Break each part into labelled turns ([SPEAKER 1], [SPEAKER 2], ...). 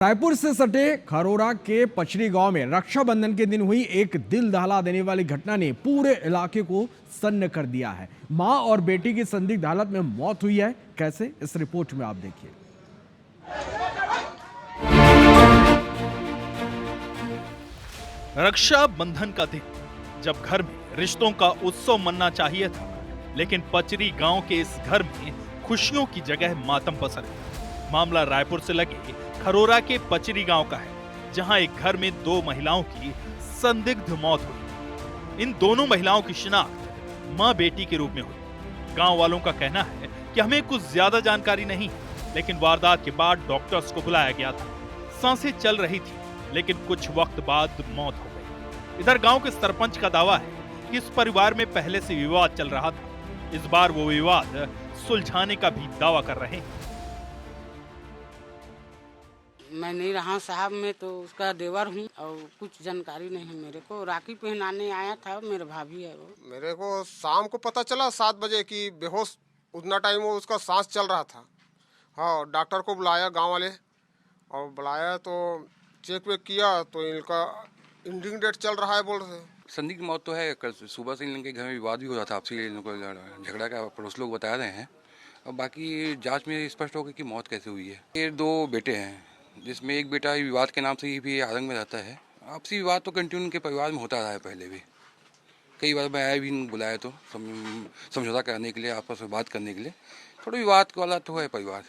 [SPEAKER 1] रायपुर से सटे खरोरा के पचरी गांव में रक्षाबंधन के दिन हुई एक दिल दहला देने वाली घटना ने पूरे इलाके को सन्न कर दिया है। मां और बेटी की संदिग्ध हालत में मौत हुई है। कैसे, इस रिपोर्ट में आप देखिए।
[SPEAKER 2] रक्षाबंधन का दिन, जब घर में रिश्तों का उत्सव मनना चाहिए था, लेकिन पचरी गांव के इस घर में खुशियों की जगह मातम पसर गया। मामला रायपुर से लगे खरोरा के पचरी गांव का है, जहां एक घर में दो महिलाओं की संदिग्ध मौत हुई। इन दोनों महिलाओं की शिनाख्त मां बेटी के रूप में हुई। गांव वालों का कहना है कि हमें कुछ ज्यादा जानकारी नहीं, लेकिन वारदात के बाद डॉक्टर्स को बुलाया गया था। सांसें चल रही थी, लेकिन कुछ वक्त बाद मौत हो गई। इधर गांव के सरपंच का दावा है कि इस परिवार में पहले से विवाद चल रहा था। इस बार वो विवाद सुलझाने का भी दावा कर रहे हैं।
[SPEAKER 3] मैं नहीं रहा साहब, मैं तो उसका देवर हूँ और कुछ जानकारी नहीं है मेरे को। राखी पहनाने आया था, मेरे भाभी है वो।
[SPEAKER 4] मेरे को शाम को पता चला 7 बजे कि बेहोश, उतना टाइम वो उसका सांस चल रहा था। हाँ, डॉक्टर को बुलाया गांव वाले, और बुलाया तो चेक वेक किया तो इनका एंडिंग डेट चल रहा है बोल रहे।
[SPEAKER 5] संदिग्ध मौत तो है। कल सुबह से इन लोगों के घर में विवाद भी हो रहा था, आपसी इन लोगों को झगड़ा का पड़ोस लोग बता रहे हैं। और बाकी जांच में स्पष्ट होगा कि मौत कैसे हुई है। ये दो बेटे हैं, जिसमें एक बेटा विवाद के नाम से ही भी आतंक में रहता है। आपसी विवाद तो कंटिन्यू उनके परिवार में होता रहा है। पहले भी कई बार मैं आया भी, बुलाया तो समझौता करने के लिए, आपस में बात करने के लिए। थोड़ा विवाद वाला तो है परिवार।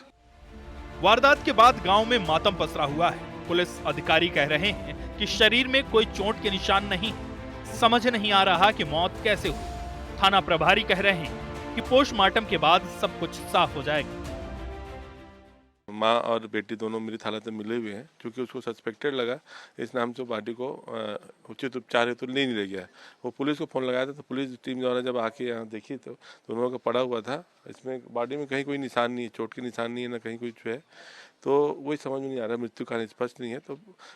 [SPEAKER 2] वारदात के बाद गांव में मातम पसरा हुआ है। पुलिस अधिकारी कह रहे हैं कि शरीर में कोई चोट के निशान नहीं। समझ नहीं आ रहा कि मौत कैसे हुई। थाना प्रभारी कह रहे हैं कि पोस्टमार्टम के बाद सब कुछ साफ हो जाएगा।
[SPEAKER 6] माँ और बेटी दोनों मृत हालत में मिले हुए हैं, क्योंकि उसको सस्पेक्टेड लगा, इस नाम से पार्टी को उचित उपचार हेतु ले नहीं गया। वो पुलिस को फोन लगाया था, तो पुलिस टीम द्वारा जब आके यहाँ देखी तो दोनों का पड़ा हुआ था। इसमें बॉडी में कहीं कोई निशान नहीं है, चोट के निशान नहीं है, ना कहीं कुछ है। तो वही समझ में नहीं आ रहा, मृत्यु कारण स्पष्ट नहीं है। तो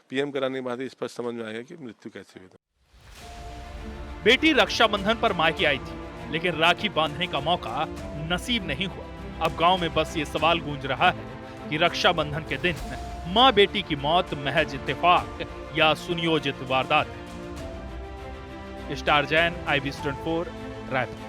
[SPEAKER 6] पीएम कराने के बाद ही स्पष्ट समझ में आएगा कि मृत्यु कैसे हुई।
[SPEAKER 2] बेटी रक्षाबंधन पर मायके आई थी, लेकिन राखी बांधने का मौका नसीब नहीं हुआ। अब गांव में बस ये सवाल गूंज रहा है कि रक्षाबंधन के दिन मां बेटी की मौत महज इत्तेफाक या सुनियोजित वारदात है। Star Jain, IB Student 4, Raipur.